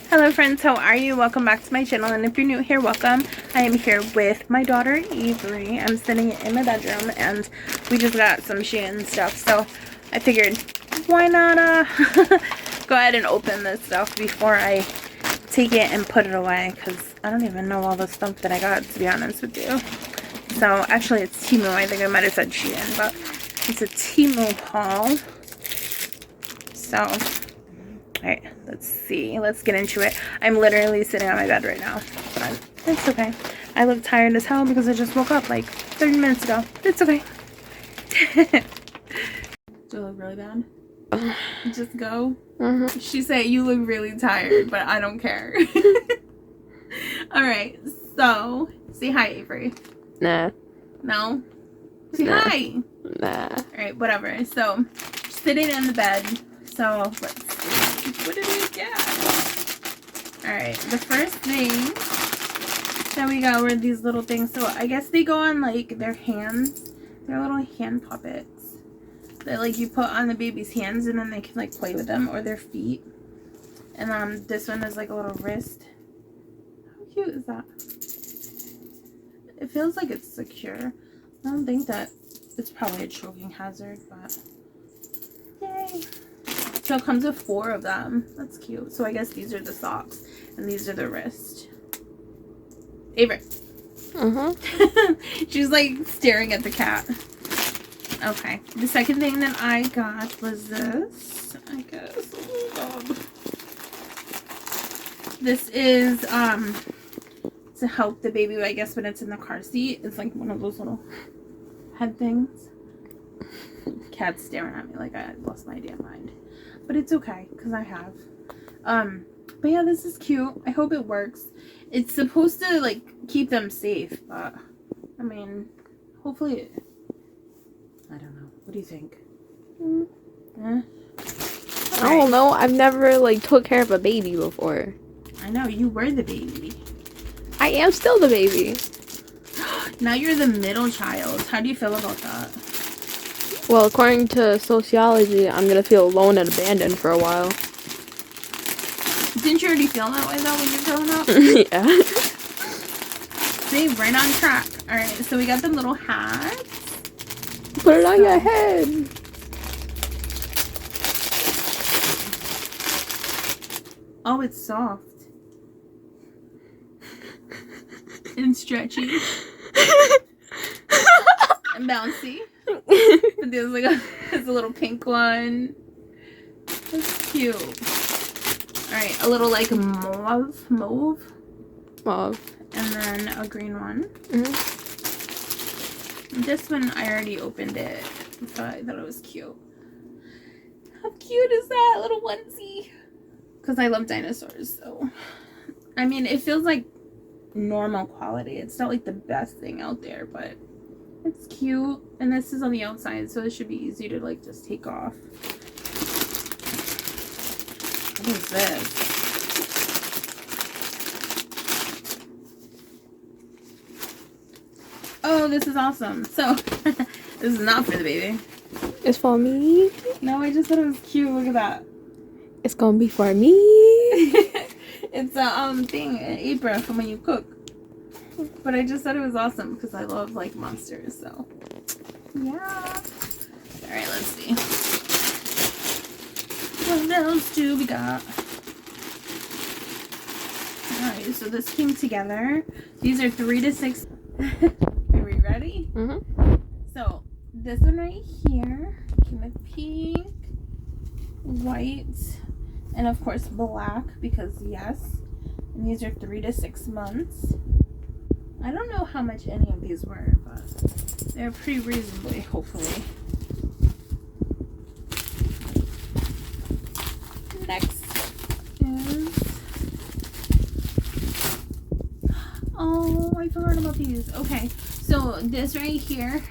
Hello friends, how are you? Welcome back to my channel, and if you're new here, welcome. I am here with my daughter Avery. I'm sitting in my bedroom and we just got some Shein stuff, so I figured why not go ahead and open this stuff before I take it and put it away, because I don't even know all the stuff that I got, to be honest with you. So actually it's Temu. I think I might have said Shein, but it's a Temu haul. So alright, let's see. Let's get into it. I'm literally sitting on my bed right now, but it's okay. I look tired as hell because I just woke up like 30 minutes ago. It's okay. Do I look really bad? Just go. She said you look really tired, but I don't care. Alright, so say hi, Avery. Nah. No? Say Nah. hi. Nah. Alright, whatever. So, sitting in the bed. So, let's see. What did we get? Alright, the first thing that we got were these little things. So, I guess they go on, like, their hands. They're little hand puppets that, like, you put on the baby's hands and then they can, like, play with them, or their feet. And, this one is, like, a little wrist. How cute is that? It feels like it's secure. I don't think that it's probably a choking hazard, but yay. So it comes with 4 of them. That's cute. So I guess these are the socks and these are the wrist. Avery. She's like staring at the cat. Okay. The second thing that I got was this, I guess. Oh god. This is to help the baby, I guess, when it's in the car seat. It's like one of those little head things. Cat's staring at me like I lost my damn mind. But it's okay, because I have. But yeah, this is cute. I hope it works. It's supposed to, like, keep them safe, but, I mean, hopefully I don't know. What do you think? I don't know. I've never, like, took care of a baby before. I know, you were the baby. I am still the baby. Now you're the middle child. How do you feel about that? Well, according to sociology, I'm gonna feel alone and abandoned for a while. Didn't you already feel that way, though, when you're growing up? Yeah. See, right on track. Alright, so we got the little hats. Put it on your head. Oh, it's soft. And stretchy. And bouncy. And there's like there's a little pink one. That's cute. Alright, a little like mauve. Mauve. And then a green one. This one, I already opened it. So I thought it was cute. How cute is that little onesie? Because I love dinosaurs, so. I mean, it feels like normal quality. It's not like the best thing out there, but it's cute. And this is on the outside, so it should be easy to, like, just take off. What is this? Oh, this is awesome. So, this is not for the baby. It's for me. No, I just thought it was cute. Look at that. It's gonna be for me. It's a thing, an apron from when you cook. But I just thought it was awesome because I love, like, monsters, so yeah. Alright, let's see. What else do we got? Alright, so this came together. These are 3 to 6. Are we ready? So, this one right here came with pink, white, and of course black, because yes. And these are 3 to 6 months. I don't know how much any of these were, but they're pretty reasonably, hopefully. Next is... Oh, I forgot about these. Okay, so this right here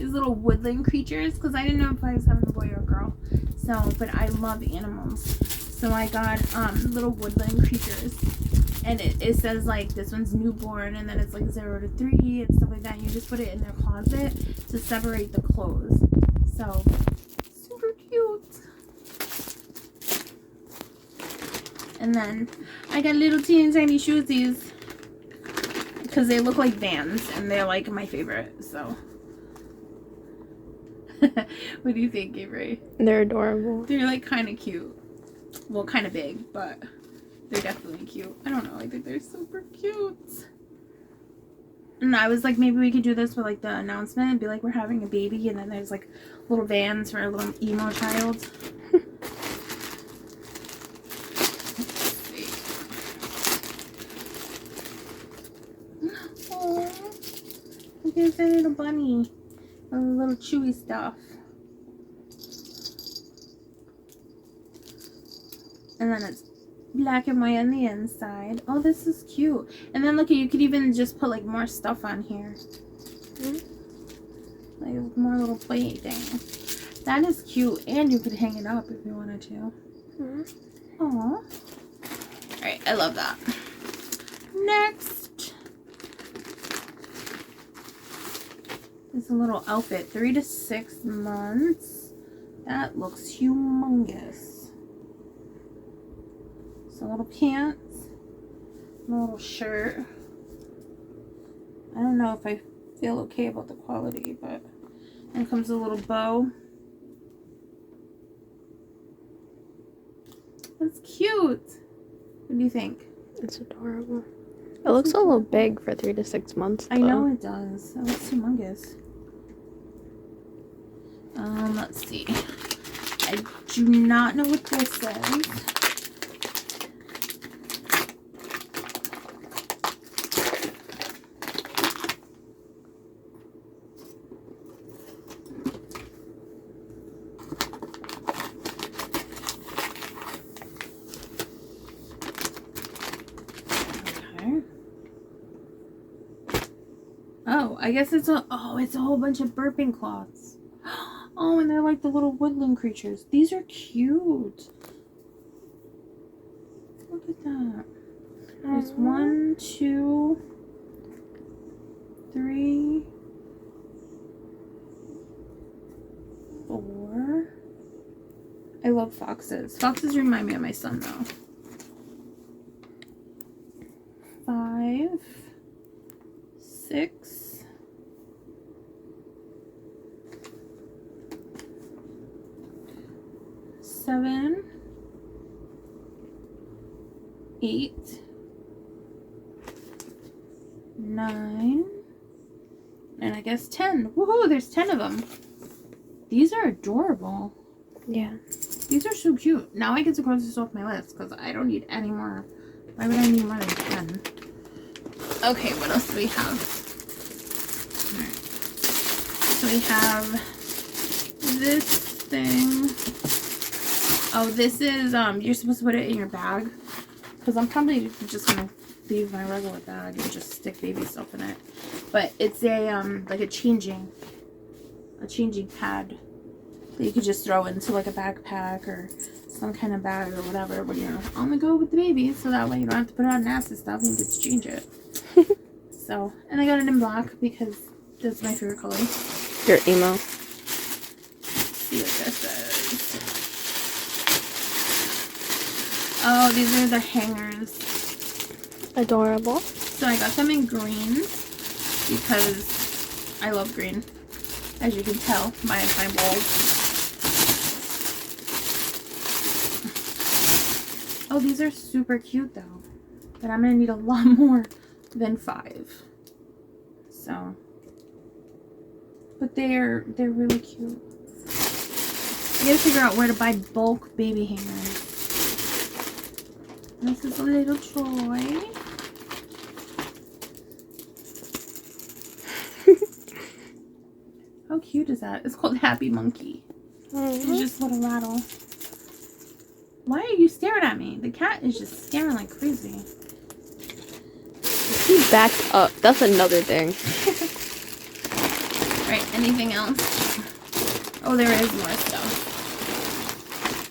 is little woodland creatures, because I didn't know if I was having a boy or a girl. So, but I love animals. So I got little woodland creatures. And it says, like, this one's newborn, and then it's, like, 0 to 3 and stuff like that. You just put it in their closet to separate the clothes. So, super cute. And then I got little teeny tiny shoesies because they look like Vans and they're like my favorite. So, what do you think, Avery? They're adorable. They're like kind of cute. Well, kind of big, but they're definitely cute. I don't know. I think they're super cute. And I was like, maybe we could do this with like the announcement and be like, we're having a baby, and then there's like little Vans for a little emo child. Oh, look at that little bunny. A little chewy stuff. And then it's black and white on the inside. Oh, this is cute. And then look, you could even just put like more stuff on here. Like more little play thing. That is cute. And you could hang it up if you wanted to. Aww. Alright, I love that. Next is a little outfit. 3 to 6 months. That looks humongous. So little pants, a little shirt. I don't know if I feel okay about the quality, but and comes a little bow. That's cute. What do you think? It's adorable. It looks a little big for 3 to 6 months, though. I know it does. It looks humongous. Let's see. I do not know what this is. Oh, I guess it's it's a whole bunch of burping cloths. Oh, and they're like the little woodland creatures. These are cute. Look at that. There's 1, 2, 3, 4. I love foxes. Foxes remind me of my son, though. 5, 6. 7, 8, 9, and I guess 10. Woohoo! There's 10 of them. These are adorable. Yeah. These are so cute. Now I get to cross this off my list because I don't need any more. Why would I need more than 10? Okay, what else do we have? Alright. So we have this thing. Oh, this is, you're supposed to put it in your bag. Because I'm probably just going to leave my regular bag and just stick baby stuff in it. But it's a, like a changing pad that you could just throw into like a backpack or some kind of bag or whatever when you're on the go with the baby. So that way you don't have to put on nasty stuff and you get to change it. So, and I got it in black because that's my favorite color. Your emo. Let's see what this is. Oh, these are the hangers. Adorable. So I got them in green because I love green. As you can tell, my walls. Oh, these are super cute though. But I'm gonna need a lot more than 5. So, but they're really cute. I gotta figure out where to buy bulk baby hangers. This is a little toy. How cute is that? It's called Happy Monkey. It's just a little rattle. Why are you staring at me? The cat is just staring like crazy. He's backed up. That's another thing. Alright, anything else? Oh, there is more stuff.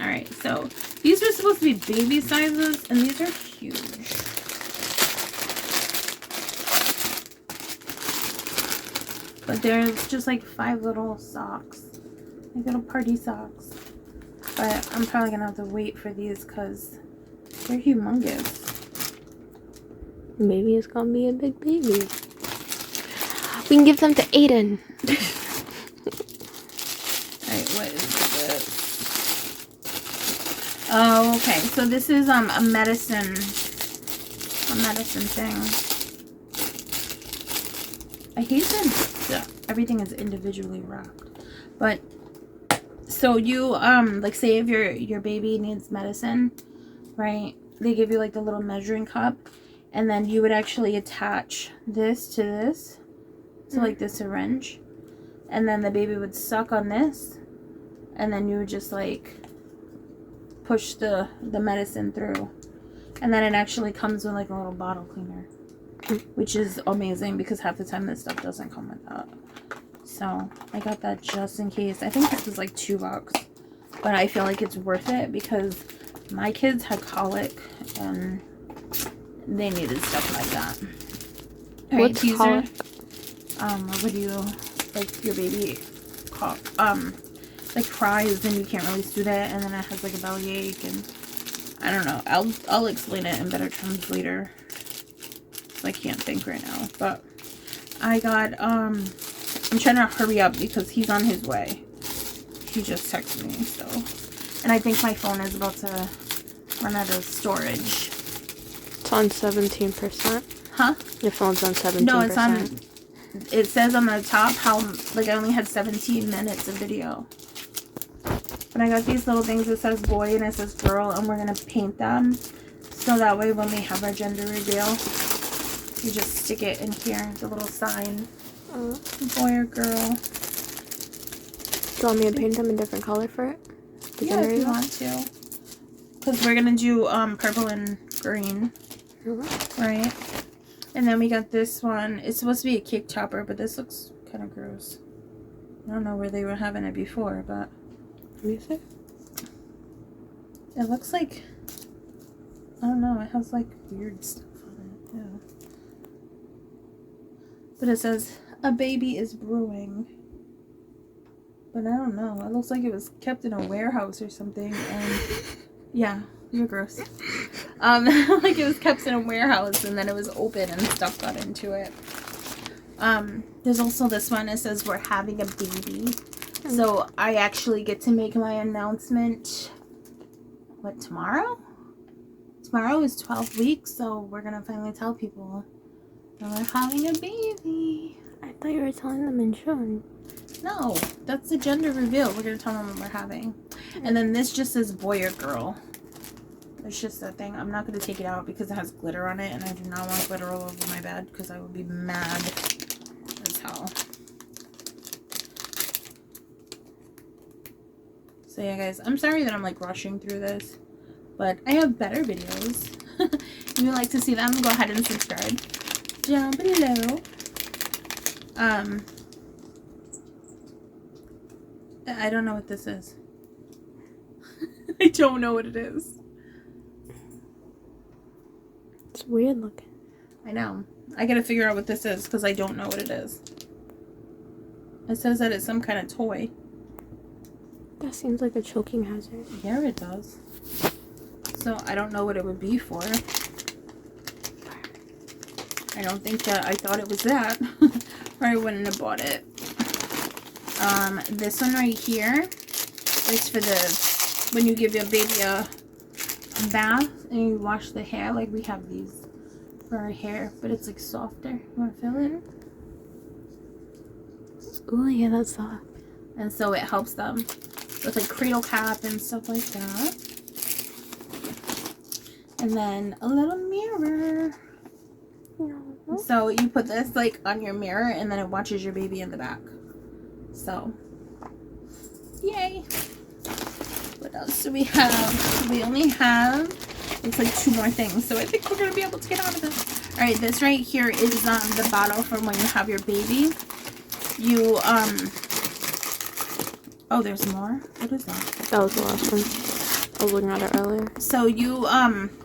Alright, so these are supposed to be baby sizes, and these are huge. But there's just like 5 little socks. Like little party socks. But I'm probably gonna have to wait for these because They're humongous. Maybe it's gonna be a big baby. We can give them to Aiden. Alright, what is this? Oh, okay. So this is a medicine thing. I hate that everything is individually wrapped. But so you like say if your baby needs medicine, right? They give you like the little measuring cup, and then you would actually attach this to this. So like the syringe, and then the baby would suck on this, and then you would just like push the medicine through, and then it actually comes with like a little bottle cleaner, which is amazing because half the time this stuff doesn't come with that. So I got that just in case. I think this is like $2, but I feel like it's worth it because my kids had colic and they needed stuff like that. All right, What's colic? What do you, like, your baby like cries and you can't really soothe it, and then it has like a bellyache, and I don't know. I'll explain it in better terms later. I can't think right now, but I got I'm trying to hurry up because he's on his way. He just texted me, so, and I think my phone is about to run out of storage. It's on 17%. Huh? Your phone's on 17%. No, it's on. It says on the top how, like, I only had 17 minutes of video. But I got these little things that says boy and it says girl, and we're going to paint them. So that way when we have our gender reveal, you just stick it in here, the little sign. Boy or girl. Do you want me to paint them a different color for it? Yeah, if you want to. Because we're going to do purple and green. Right? And then we got this one. It's supposed to be a cake topper, but this looks kind of gross. I don't know where they were having it before, but Let me see. It looks like, I don't know, it has like weird stuff on it. Yeah. But it says, a baby is brewing. But I don't know. It looks like it was kept in a warehouse or something. And yeah, you're gross. Like it was kept in a warehouse and then it was open and stuff got into it. There's also this one. It says we're having a baby. So I actually get to make my announcement. What, tomorrow? Tomorrow is 12 weeks, so we're gonna finally tell people that we're having a baby. I thought you were telling them in June. No, that's the gender reveal. We're gonna tell them what we're having. And then this just says boy or girl. It's just that thing. I'm not gonna take it out because it has glitter on it, and I do not want glitter all over my bed because I would be mad as hell. So yeah, guys, I'm sorry that I'm like rushing through this, but I have better videos. If you would like to see them, go ahead and subscribe down below. I don't know what this is. I don't know what it is. It's weird looking. I know. I gotta figure out what this is because I don't know what it is. It says that it's some kind of toy. That seems like a choking hazard. Yeah, it does. So I don't know what it would be for. I don't think that I thought it was that. Or I wouldn't have bought it. This one right here is for the, when you give your baby a bath and you wash the hair, like we have these for our hair, but it's like softer. You want to feel it? Oh yeah, that's soft. And so it helps them with like cradle cap and stuff like that. And then a little mirror. So you put this like on your mirror and then it watches your baby in the back. So, yay. What else do we have? We only have, it's like 2 more things. So I think we're going to be able to get out of this. All right, this right here is the bottle from when you have your baby. You, oh, there's more? What is that? That was the last one. I was looking at it earlier. So you,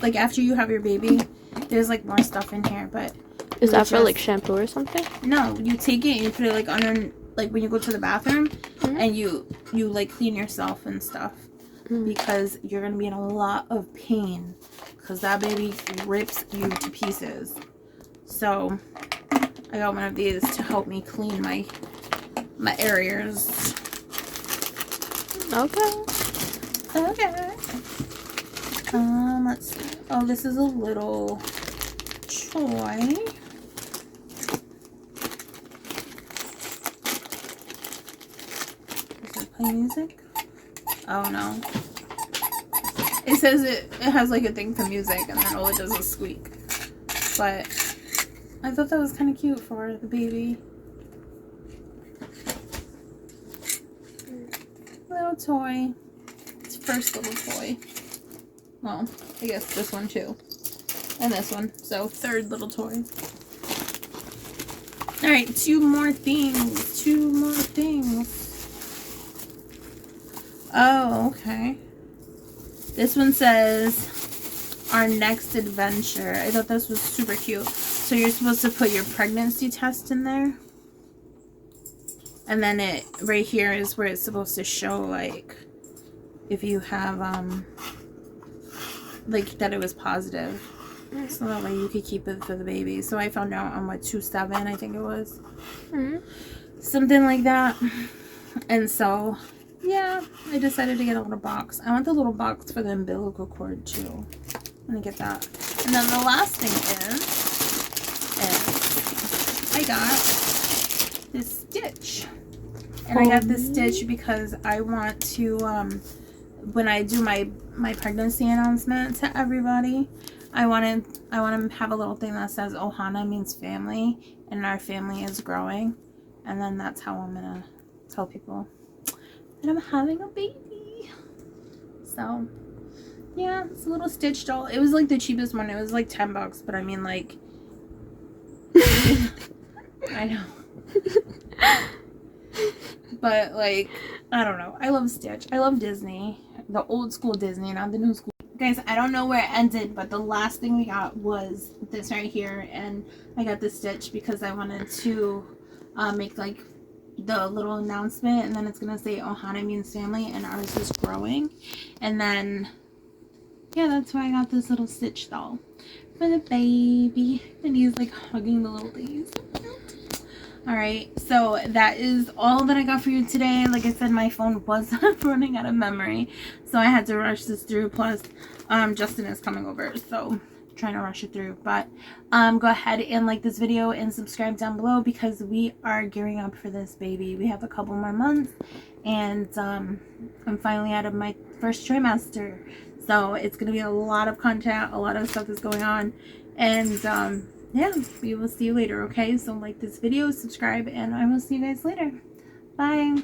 like after you have your baby, there's like more stuff in here, but. Is that for like shampoo or something? No, you take it and you put it like under, like when you go to the bathroom and you like clean yourself and stuff. because you're going to be in a lot of pain because that baby rips you to pieces. So I got one of these to help me clean my areas. Okay. Let's see. Oh, this is a little toy. Does it play music? Oh no. It says it has like a thing for music and then all it does is squeak. But I thought that was kind of cute for the baby. Little toy. It's first little toy. Well, I guess this one too. And this one. So third little toy. Alright, two more things. Oh, okay. This one says, our next adventure. I thought this was super cute. So you're supposed to put your pregnancy test in there. And then it, right here is where it's supposed to show, like, if you have, like, that it was positive. So that way you could keep it for the baby. So I found out on, what, 2/7, I think it was. Something like that. And so, yeah, I decided to get a little box. I want the little box for the umbilical cord, too. I'm going to get that. And then the last thing is I got this stitch. And I got this stitch because I want to, when I do my pregnancy announcement to everybody, I want to have a little thing that says Ohana means family and our family is growing. And then that's how I'm going to tell people that I'm having a baby. So, yeah, it's a little stitch doll. It was like the cheapest one. It was like $10, but I mean, like, I know. But, like, I don't know. I love Stitch. I love Disney. The old school Disney, not the new school. Guys, I don't know where it ended, but the last thing we got was this right here. And I got this Stitch because I wanted to make, like, the little announcement. And then it's going to say Ohana means family and ours is growing. And then, yeah, that's why I got this little Stitch doll for the baby. And he's, like, hugging the little things. Alright, so that is all that I got for you today. Like I said, my phone was running out of memory, so I had to rush this through. Plus, Justin is coming over, so trying to rush it through. But go ahead and like this video and subscribe down below because we are gearing up for this baby. We have a couple more months, and I'm finally out of my first trimester, so it's going to be a lot of content, a lot of stuff is going on, and yeah, we will see you later, okay? So like this video, subscribe, and I will see you guys later. Bye.